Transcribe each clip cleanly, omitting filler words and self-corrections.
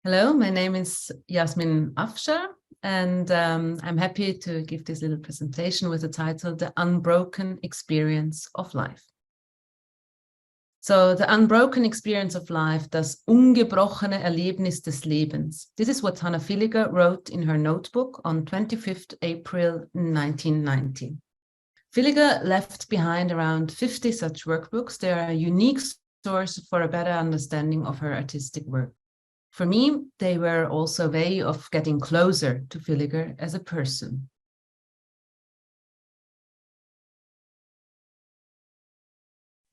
Hello, my name is Yasmin Afschar, and I'm happy to give this little presentation with the title, The Unbroken Experience of Life. So, the unbroken experience of life, das ungebrochene Erlebnis des Lebens. This is what Hannah Villiger wrote in her notebook on 25th April 1990. Villiger left behind around 50 such workbooks. They are a unique source for a better understanding of her artistic work. For me, they were also a way of getting closer to Villiger as a person.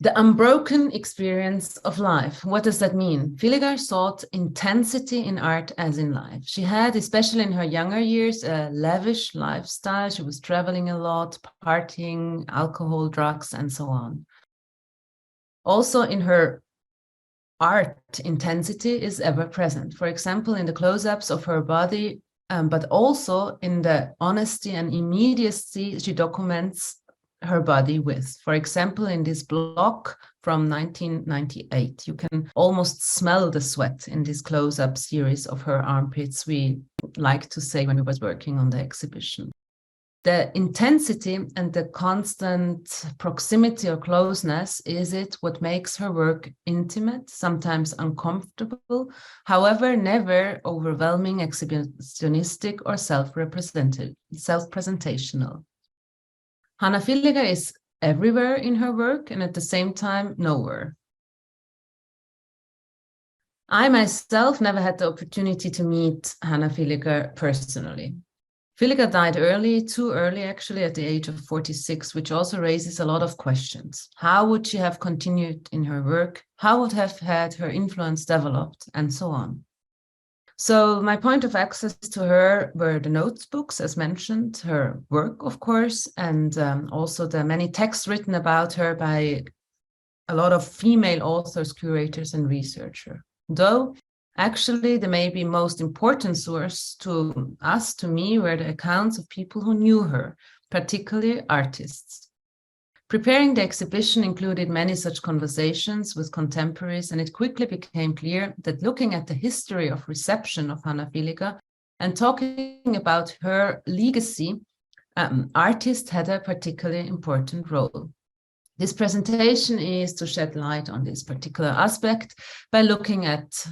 The unbroken experience of life. What does that mean? Villiger sought intensity in art as in life. She had, especially in her younger years, a lavish lifestyle. She was traveling a lot, partying, alcohol, drugs, and so on. Also in her art, intensity is ever present. For example, in the close-ups of her body, but also in the honesty and immediacy she documents her body with. For example, in this block from 1998, you can almost smell the sweat in this close-up series of her armpits, we like to say when we was working on the exhibition. The intensity and the constant proximity or closeness is it what makes her work intimate, sometimes uncomfortable, however, never overwhelming, exhibitionistic, or self-presentational. Hannah Villiger is everywhere in her work and at the same time nowhere. I myself never had the opportunity to meet Hannah Villiger personally. Villiger died early, too early actually, at the age of 46, which also raises a lot of questions. How would she have continued in her work? How would have had her influence developed? And so on. So my point of access to her were the notebooks, as mentioned, her work, of course, and also the many texts written about her by a lot of female authors, curators, and researchers. Though actually, the maybe most important source to us, to me, were the accounts of people who knew her, particularly artists. Preparing the exhibition included many such conversations with contemporaries, and it quickly became clear that looking at the history of reception of Hannah Villiger and talking about her legacy, artists had a particularly important role. This presentation is to shed light on this particular aspect by looking at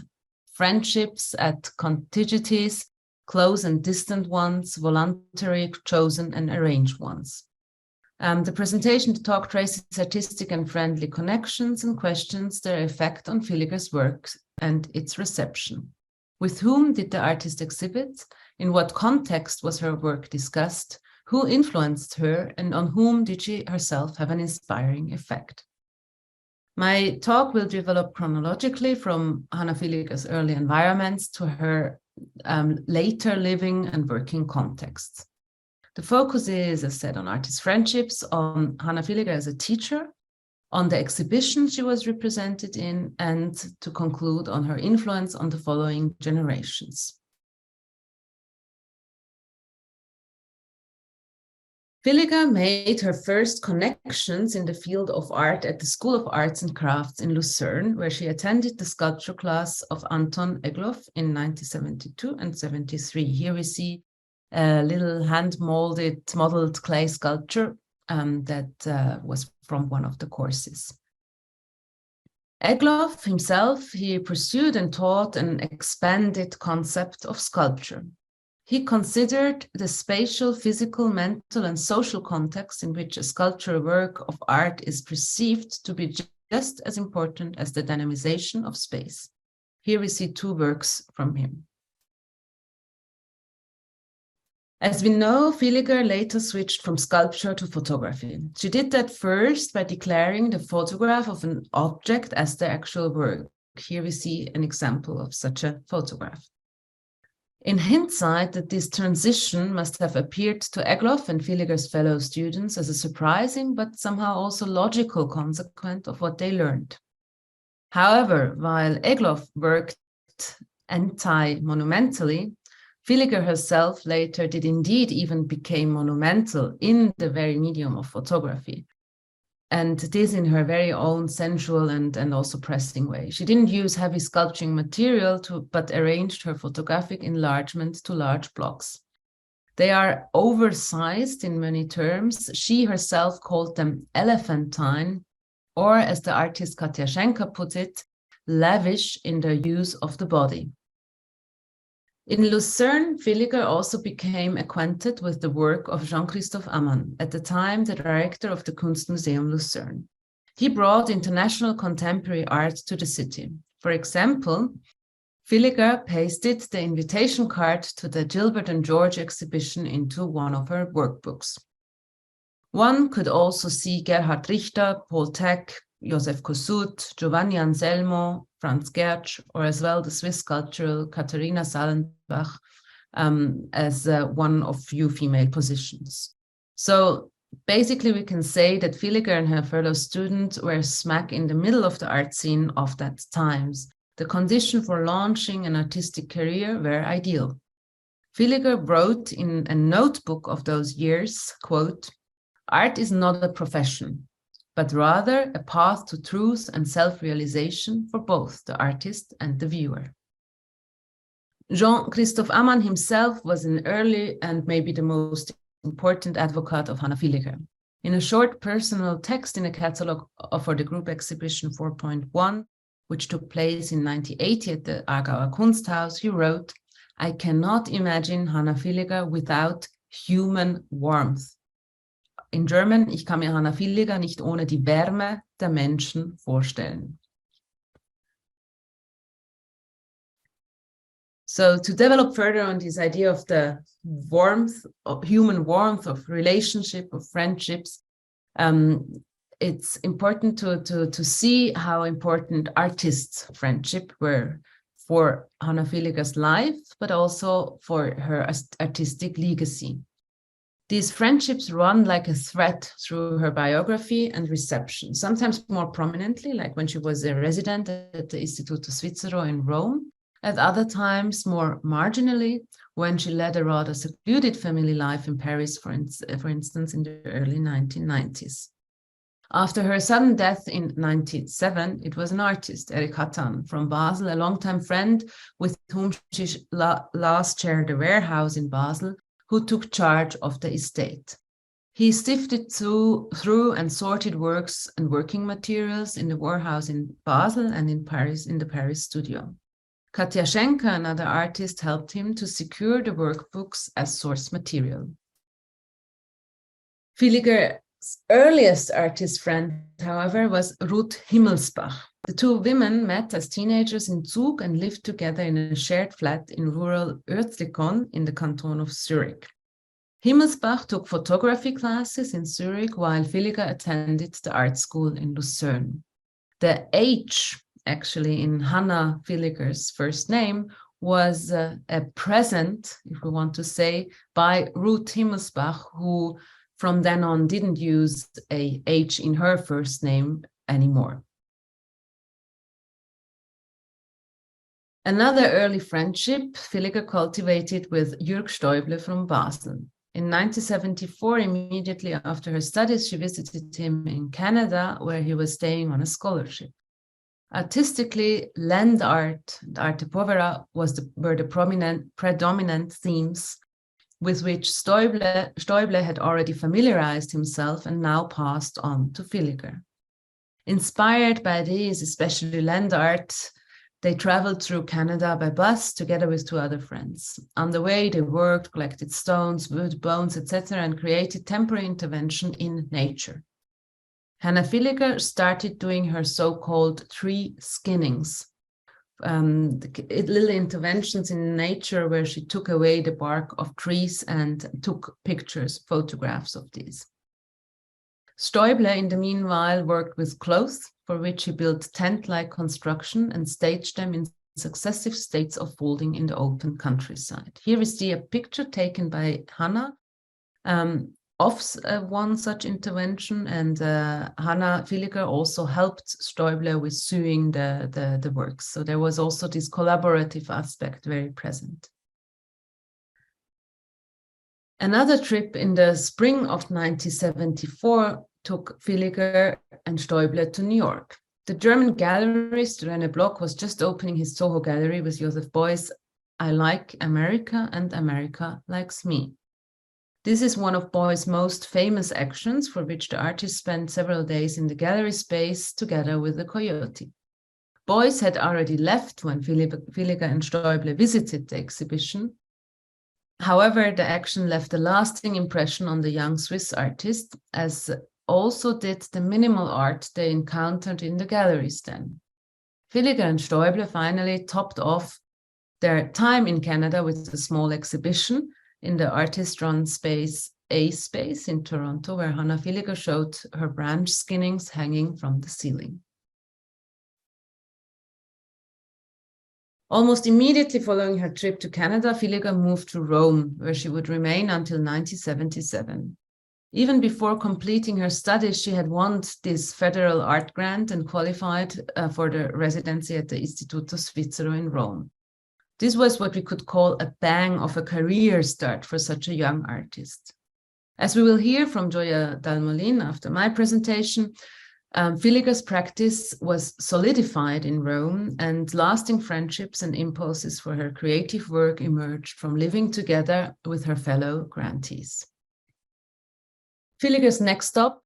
friendships, at contiguities, close and distant ones, voluntary, chosen, and arranged ones. The presentation talk traces artistic and friendly connections and questions their effect on Villiger's work and its reception. With whom did the artist exhibit? In what context was her work discussed? Who influenced her, and on whom did she herself have an inspiring effect? My talk will develop chronologically from Hannah Villiger's early environments to her later living and working contexts. The focus is, as said, on artist friendships, on Hannah Villiger as a teacher, on the exhibition she was represented in, and to conclude on her influence on the following generations. Villiger made her first connections in the field of art at the School of Arts and Crafts in Lucerne, where she attended the sculpture class of Anton Egloff in 1972 and 73. Here we see a little modeled clay sculpture that was from one of the courses. Egloff himself, he pursued and taught an expanded concept of sculpture. He considered the spatial, physical, mental, and social context in which a sculptural work of art is perceived to be just as important as the dynamization of space. Here we see two works from him. As we know, Villiger later switched from sculpture to photography. She did that first by declaring the photograph of an object as the actual work. Here we see an example of such a photograph. In hindsight, that this transition must have appeared to Egloff and Villiger's fellow students as a surprising but somehow also logical consequence of what they learned. However, while Egloff worked anti-monumentally, Villiger herself later did indeed even become monumental in the very medium of photography. and this in her very own sensual and also pressing way. She didn't use heavy sculpturing material, but arranged her photographic enlargements to large blocks. They are oversized in many terms. She herself called them elephantine, or as the artist Katja Schenker put it, lavish in their use of the body. In Lucerne, Villiger also became acquainted with the work of Jean-Christophe Ammann, at the time the director of the Kunstmuseum Lucerne. He brought international contemporary art to the city. For example, Villiger pasted the invitation card to the Gilbert and George exhibition into one of her workbooks. One could also see Gerhard Richter, Paul Teck, Joseph Kossut, Giovanni Anselmo, Franz Gertsch, or as well the Swiss sculptor Katharina Sallenbach as one of few female positions. So basically we can say that Villiger and her fellow students were smack in the middle of the art scene of that times. The conditions for launching an artistic career were ideal. Villiger wrote in a notebook of those years, quote, "Art is not a profession, but rather a path to truth and self-realization for both the artist and the viewer." Jean-Christophe Ammann himself was an early and maybe the most important advocate of Hannah Villiger. In a short personal text in a catalogue for the group exhibition 4.1, which took place in 1980 at the Aargauer Kunsthaus, he wrote, "I cannot imagine Hannah Villiger without human warmth." In German, ich kann mir Hannah Villiger nicht ohne die Wärme der Menschen vorstellen. So to develop further on this idea of the warmth, of human warmth, of relationship, of friendships, it's important to see how important artists' friendship were for Hannah Villiger's life, but also for her artistic legacy. These friendships run like a thread through her biography and reception, sometimes more prominently, like when she was a resident at the Istituto Svizzero in Rome, at other times more marginally, when she led a rather secluded family life in Paris, for instance, in the early 1990s. After her sudden death in 1997, it was an artist, Eric Hattan, from Basel, a longtime friend with whom she last shared a warehouse in Basel, who took charge of the estate. He sifted through and sorted works and working materials in the warehouse in Basel and in Paris, in the Paris studio. Katja Schenker, another artist, helped him to secure the workbooks as source material. Villiger's earliest artist friend, however, was Ruth Himmelsbach. The two women met as teenagers in Zug and lived together in a shared flat in rural Oerzlikon in the canton of Zurich. Himmelsbach took photography classes in Zurich while Villiger attended the art school in Lucerne. The H, actually, in Hannah Villiger's first name was a present, if we want to say, by Ruth Himmelsbach, who from then on didn't use a H in her first name anymore. Another early friendship Villiger cultivated with Jürg Stäuble from Basel. In 1974, immediately after her studies, she visited him in Canada, where he was staying on a scholarship. Artistically, land art, arte povera, were the predominant themes with which Stäuble had already familiarized himself and now passed on to Villiger. Inspired by these, especially land art, they traveled through Canada by bus together with two other friends. On the way, they worked, collected stones, wood, bones, etc., and created temporary intervention in nature. Hannah Villiger started doing her so-called tree skinnings, little interventions in nature where she took away the bark of trees and took pictures, photographs of these. Stäuble, in the meanwhile, worked with clothes, for which he built tent-like construction and staged them in successive states of folding in the open countryside. Here we see a picture taken by Hannah of one such intervention, and Hannah Villiger also helped Stäuble with sewing the works. So there was also this collaborative aspect very present. Another trip in the spring of 1974 took Villiger and Stäuble to New York. The German gallerist René Bloch was just opening his Soho gallery with Joseph Beuys' I Like America and America Likes Me. This is one of Beuys' most famous actions, for which the artist spent several days in the gallery space together with the coyote. Beuys had already left when Villiger and Stäuble visited the exhibition. However, the action left a lasting impression on the young Swiss artist, as also did the minimal art they encountered in the galleries then. Villiger and Stäuble finally topped off their time in Canada with a small exhibition in the artist-run space A Space in Toronto, where Hannah Villiger showed her branch skinnings hanging from the ceiling. Almost immediately following her trip to Canada, Villiger moved to Rome, where she would remain until 1977. Even before completing her studies, she had won this federal art grant and qualified for the residency at the Istituto Svizzero in Rome. This was what we could call a bang of a career start for such a young artist. As we will hear from Gioia Dalmolin after my presentation, Villiger's practice was solidified in Rome, and lasting friendships and impulses for her creative work emerged from living together with her fellow grantees. Villiger's next stop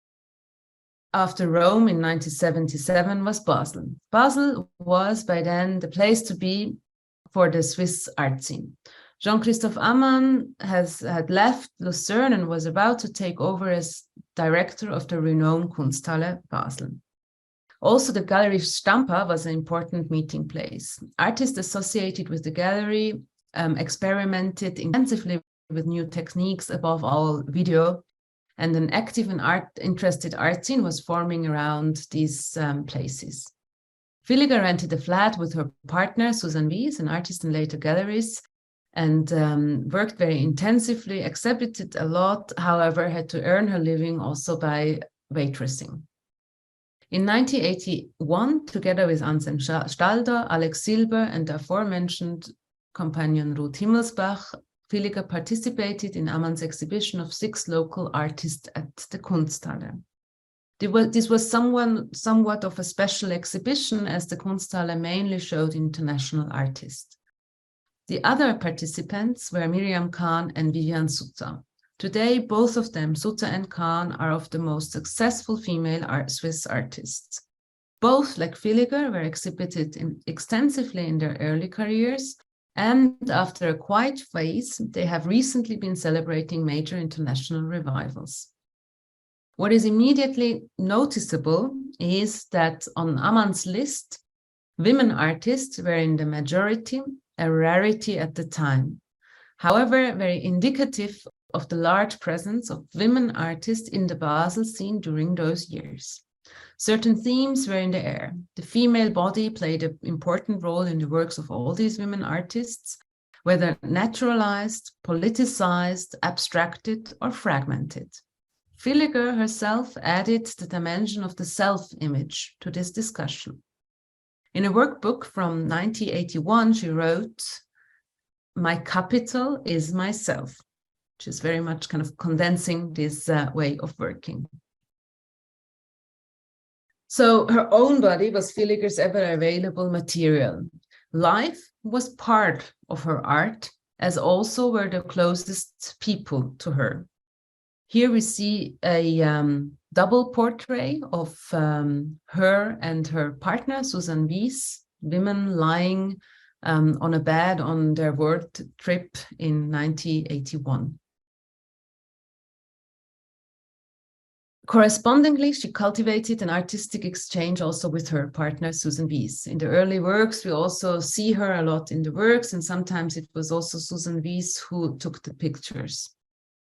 after Rome in 1977 was Basel. Basel was by then the place to be for the Swiss art scene. Jean-Christophe Ammann had left Lucerne and was about to take over as director of the renowned Kunsthalle Basel. Also, the Gallery Stampa was an important meeting place. Artists associated with the gallery experimented intensively with new techniques, above all video, and an active and interested art scene was forming around these places. Villiger rented a flat with her partner, Susan Wies, an artist in later galleries, and worked very intensively, exhibited a lot, however, had to earn her living also by waitressing. In 1981, together with Anselm Stalder, Alex Silber, and the aforementioned companion Ruth Himmelsbach, Villiger participated in Ammann's exhibition of 6 local artists at the Kunsthalle. This was somewhat of a special exhibition, as the Kunsthalle mainly showed international artists. The other participants were Miriam Kahn and Vivian Sutter. Today, both of them, Sutter and Kahn, are of the most successful female Swiss artists. Both, like Villiger, were exhibited extensively in their early careers, and after a quiet phase, they have recently been celebrating major international revivals. What is immediately noticeable is that on Ammann's list, women artists were in the majority, a rarity at the time. However, very indicative of the large presence of women artists in the Basel scene during those years. Certain themes were in the air. The female body played an important role in the works of all these women artists, whether naturalized, politicized, abstracted, or fragmented. Villiger herself added the dimension of the self-image to this discussion. In a workbook from 1981, she wrote, "My capital is myself," which is very much kind of condensing this way of working. So her own body was Villiger's ever-available material. Life was part of her art, as also were the closest people to her. Here we see a double portrait of her and her partner, Susan Wies, women lying on a bed on their world trip in 1981. Correspondingly, she cultivated an artistic exchange also with her partner, Susan Wies. In the early works, we also see her a lot in the works, and sometimes it was also Susan Wies who took the pictures.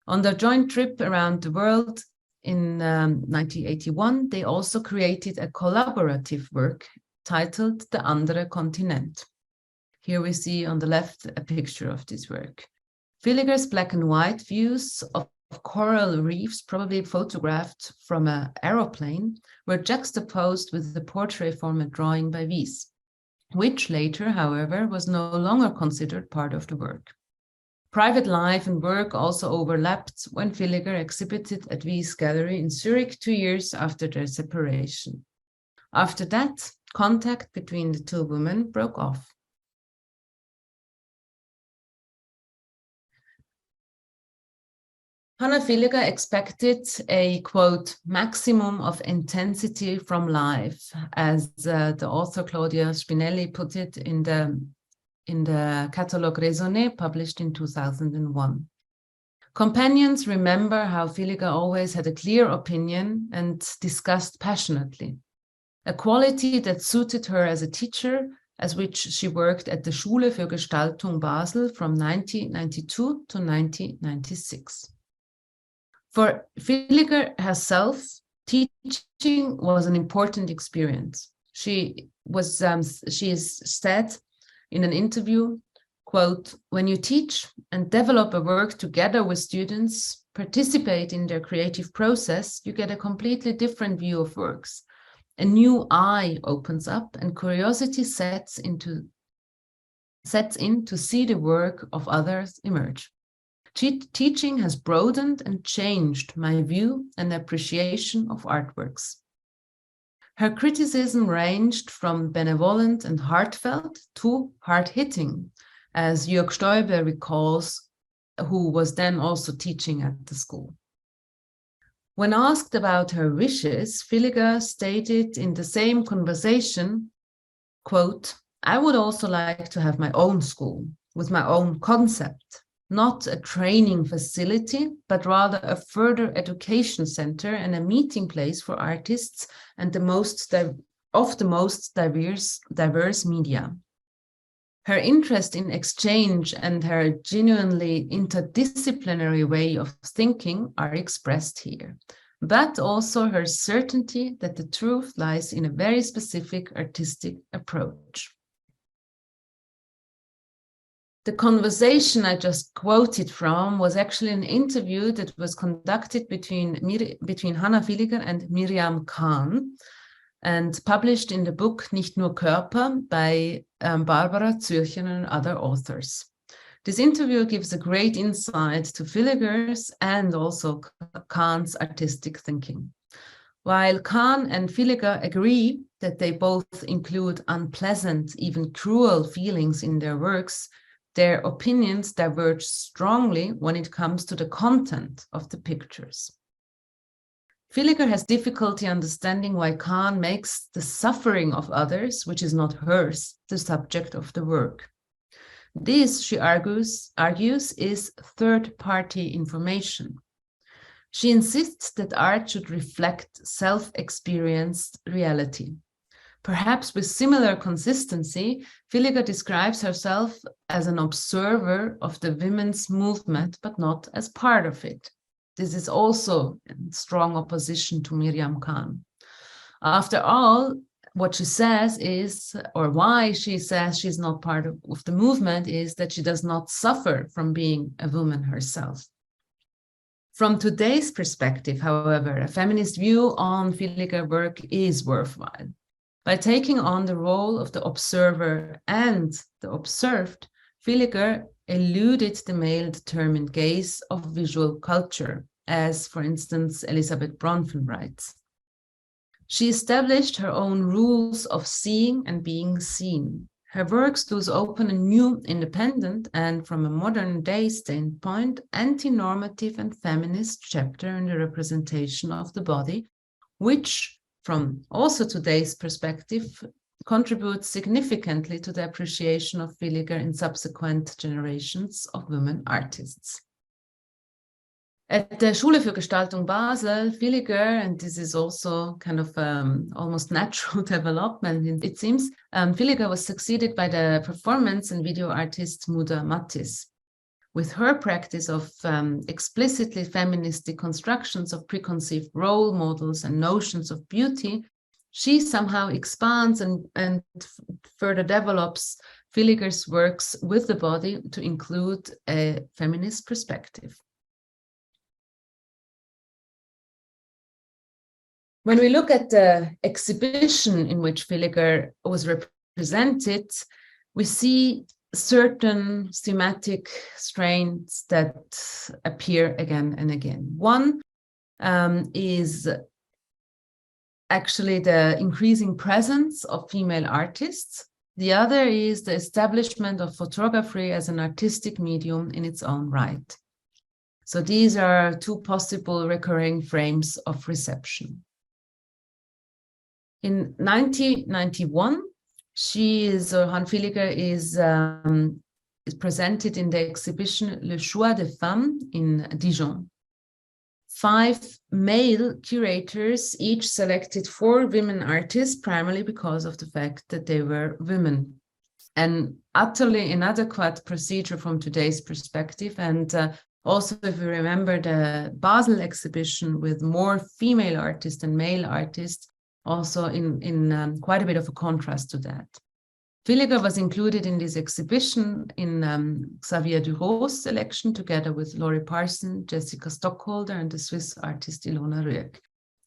On their joint trip around the world in 1981, they also created a collaborative work titled The Andere Kontinent. Here we see on the left a picture of this work. Villiger's black and white views of coral reefs, probably photographed from an aeroplane, were juxtaposed with the portrait format drawing by Wies, which later, however, was no longer considered part of the work. Private life and work also overlapped when Villiger exhibited at Wyss Gallery in Zurich 2 years after their separation. After that, contact between the two women broke off. Hannah Villiger expected a, quote, maximum of intensity from life, as the author Claudia Spinelli put it in the Catalogue Raisonné published in 2001. Companions remember how Villiger always had a clear opinion and discussed passionately, a quality that suited her as a teacher, as which she worked at the Schule für Gestaltung Basel from 1992 to 1996. For Villiger herself, teaching was an important experience. She is said in an interview, quote, when you teach and develop a work together with students, participate in their creative process, you get a completely different view of works. A new eye opens up and curiosity sets in to see the work of others emerge. Teaching has broadened and changed my view and appreciation of artworks. Her criticism ranged from benevolent and heartfelt to hard-hitting, as Jörg Stoiber recalls, who was then also teaching at the school. When asked about her wishes, Villiger stated in the same conversation, quote, I would also like to have my own school with my own concept, not a training facility, but rather a further education center and a meeting place for artists and the most diverse media. Her interest in exchange and her genuinely interdisciplinary way of thinking are expressed here, but also her certainty that the truth lies in a very specific artistic approach. The conversation I just quoted from was actually an interview that was conducted between Hannah Villiger and Miriam Kahn and published in the book Nicht nur Körper by Barbara Zürcher and other authors. This interview gives a great insight to Villiger's and also Kahn's artistic thinking. While Kahn and Villiger agree that they both include unpleasant, even cruel feelings in their works, their opinions diverge strongly when it comes to the content of the pictures. Villiger has difficulty understanding why Kahn makes the suffering of others, which is not hers, the subject of the work. This, she argues, is third-party information. She insists that art should reflect self-experienced reality. Perhaps with similar consistency, Villiger describes herself as an observer of the women's movement, but not as part of it. This is also in strong opposition to Miriam Kahn. After all, what she says is, or why she says she's not part of the movement, is that she does not suffer from being a woman herself. From today's perspective, however, a feminist view on Villiger work is worthwhile. By taking on the role of the observer and the observed, Villiger eluded the male-determined gaze of visual culture, as, for instance, Elisabeth Bronfen writes. She established her own rules of seeing and being seen. Her works thus open a new, independent, and from a modern-day standpoint, anti-normative and feminist chapter in the representation of the body, which, from also today's perspective, contributes significantly to the appreciation of Villiger in subsequent generations of women artists. At the Schule für Gestaltung Basel, Villiger, and this is also kind of almost natural development, it seems, Villiger was succeeded by the performance and video artist Muda Mattis. With her practice of explicitly feminist deconstructions of preconceived role models and notions of beauty, she somehow expands and further develops Villiger's works with the body to include a feminist perspective. When we look at the exhibition in which Villiger was represented, we see certain thematic strains that appear again and again. One is actually the increasing presence of female artists. The other is the establishment of photography as an artistic medium in its own right. So these are two possible recurring frames of reception. In 1991, Hannah Villiger is presented in the exhibition Le Choix des Femmes in Dijon. 5 male curators each selected 4 women artists, primarily because of the fact that they were women. An utterly inadequate procedure from today's perspective. And also, if we remember the Basel exhibition with more female artists than male artists, also in quite a bit of a contrast to that. Villiger was included in this exhibition in Xavier Duro's selection, together with Laurie Parson, Jessica Stockholder, and the Swiss artist Ilona Rüegg.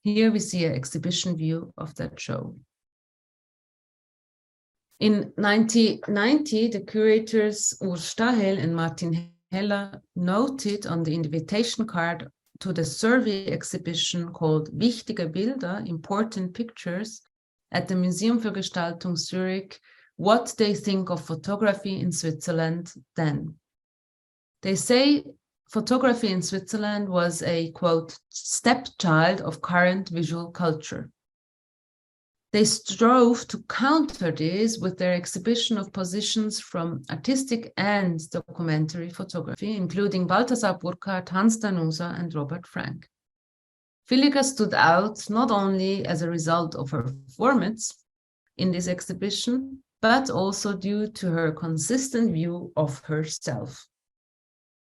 Here we see an exhibition view of that show. In 1990, the curators Urs Stahel and Martin Heller noted on the invitation card to the survey exhibition called Wichtige Bilder, Important Pictures, at the Museum für Gestaltung Zurich, what they think of photography in Switzerland then. They say photography in Switzerland was a, quote, stepchild of current visual culture. They strove to counter this with their exhibition of positions from artistic and documentary photography, including Balthasar Burkhardt, Hans Danusa, and Robert Frank. Villiger stood out not only as a result of her performance in this exhibition, but also due to her consistent view of herself.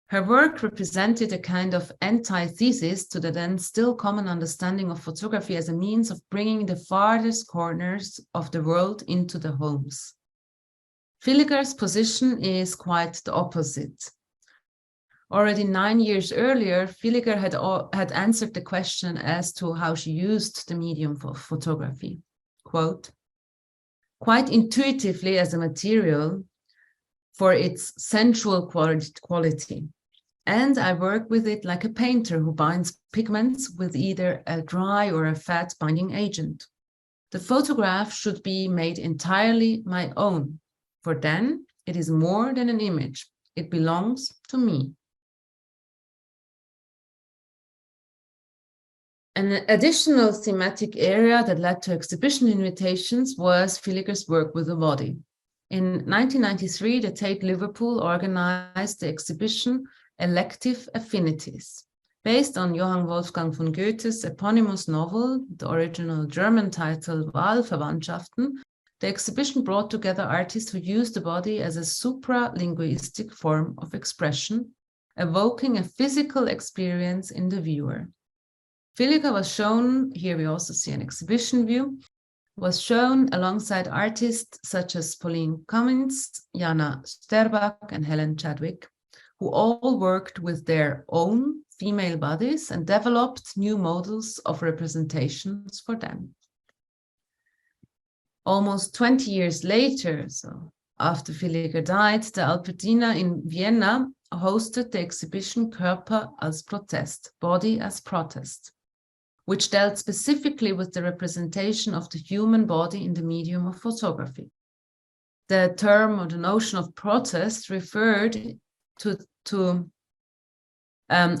Her work represented a kind of antithesis to the then still common understanding of photography as a means of bringing the farthest corners of the world into the homes. Villiger's position is quite the opposite. Already 9 years earlier, Villiger had answered the question as to how she used the medium for photography. Quote, quite intuitively as a material for its sensual quality. And I work with it like a painter who binds pigments with either a dry or a fat binding agent. The photograph should be made entirely my own, for then it is more than an image. It belongs to me. An additional thematic area that led to exhibition invitations was Villiger's work with the body. In 1993, the Tate Liverpool organized the exhibition Elective Affinities. Based on Johann Wolfgang von Goethe's eponymous novel, the original German title Wahlverwandtschaften, the exhibition brought together artists who used the body as a supra-linguistic form of expression, evoking a physical experience in the viewer. Villiger was shown, here we also see an exhibition view, was shown alongside artists such as Pauline Cummins, Jana Sterbach, and Helen Chadwick, who all worked with their own female bodies and developed new models of representations for them. Almost 20 years later, so after Villiger died, the Albertina in Vienna hosted the exhibition Körper als Protest, Body as Protest, which dealt specifically with the representation of the human body in the medium of photography. The term or the notion of protest referred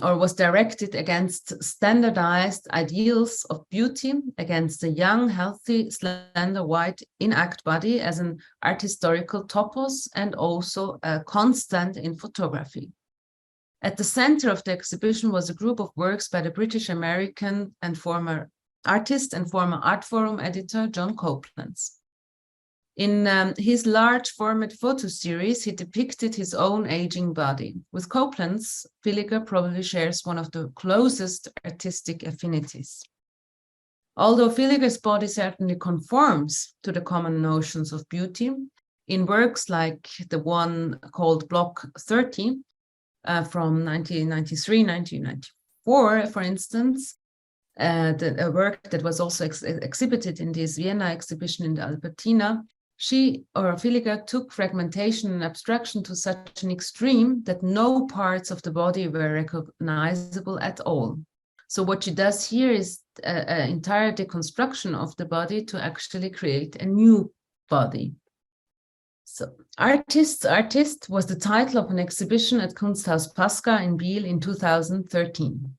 or was directed against standardized ideals of beauty, against the young, healthy, slender, white, inact body as an art historical topos and also a constant in photography. At the center of the exhibition was a group of works by the British-American and former artist and former Art Forum editor John Copeland. In his large format photo series, he depicted his own aging body. With Copeland's, Villiger probably shares one of the closest artistic affinities. Although Villiger's body certainly conforms to the common notions of beauty, in works like the one called Block 30, from 1993-1994, for instance, a work that was also exhibited in this Vienna exhibition in the Albertina, She, or Villiger, took fragmentation and abstraction to such an extreme that no parts of the body were recognizable at all. So what she does here is an entire deconstruction of the body to actually create a new body. So Artist was the title of an exhibition at Kunsthaus Pasca in Biel in 2013.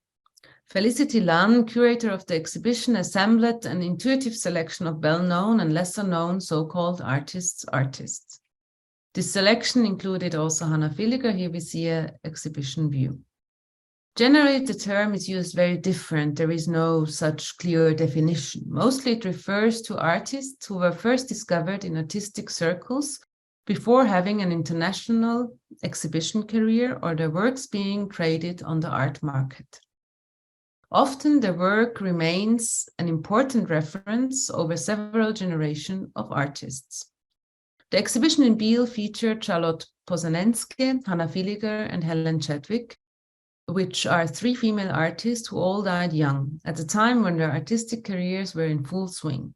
Felicity Lann, curator of the exhibition, assembled an intuitive selection of well-known and lesser-known so-called artists. This selection included also Hannah Villiger. Here we see an exhibition view. Generally, the term is used very different. There is no such clear definition. Mostly it refers to artists who were first discovered in artistic circles before having an international exhibition career or their works being traded on the art market. Often their work remains an important reference over several generations of artists. The exhibition in Biel featured Charlotte Posanenske, Hannah Villiger, and Helen Chadwick, which are three female artists who all died young, at a time when their artistic careers were in full swing.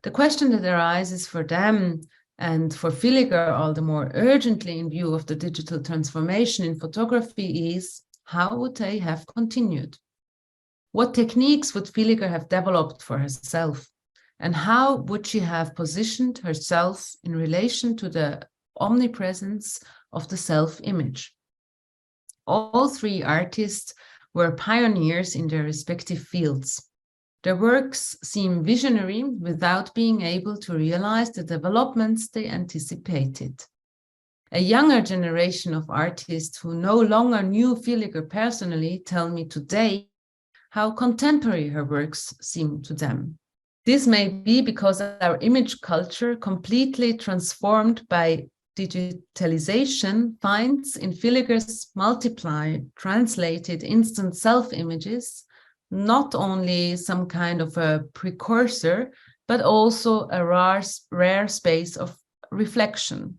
The question that arises for them and for Villiger all the more urgently in view of the digital transformation in photography is, how would they have continued? What techniques would Villiger have developed for herself? And how would she have positioned herself in relation to the omnipresence of the self-image? All three artists were pioneers in their respective fields. Their works seem visionary without being able to realize the developments they anticipated. A younger generation of artists who no longer knew Villiger personally tell me today how contemporary her works seem to them. This may be because our image culture, completely transformed by digitalization, finds in Villiger's multiply translated instant self-images not only some kind of a precursor, but also a rare space of reflection.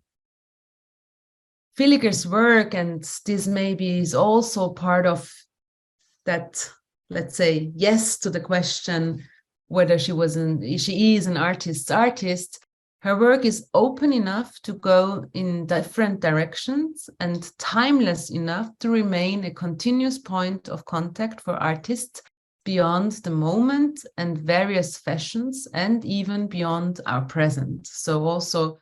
Villiger's work, and this maybe is also part of that, let's say, yes to the question whether she is an artist's artist. Her work is open enough to go in different directions and timeless enough to remain a continuous point of contact for artists beyond the moment and various fashions, and even beyond our present. So also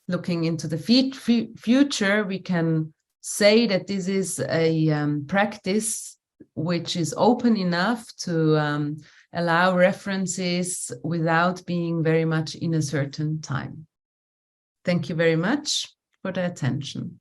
looking into the future, we can say that this is a practice which is open enough to allow references without being very much in a certain time. Thank you very much for the attention.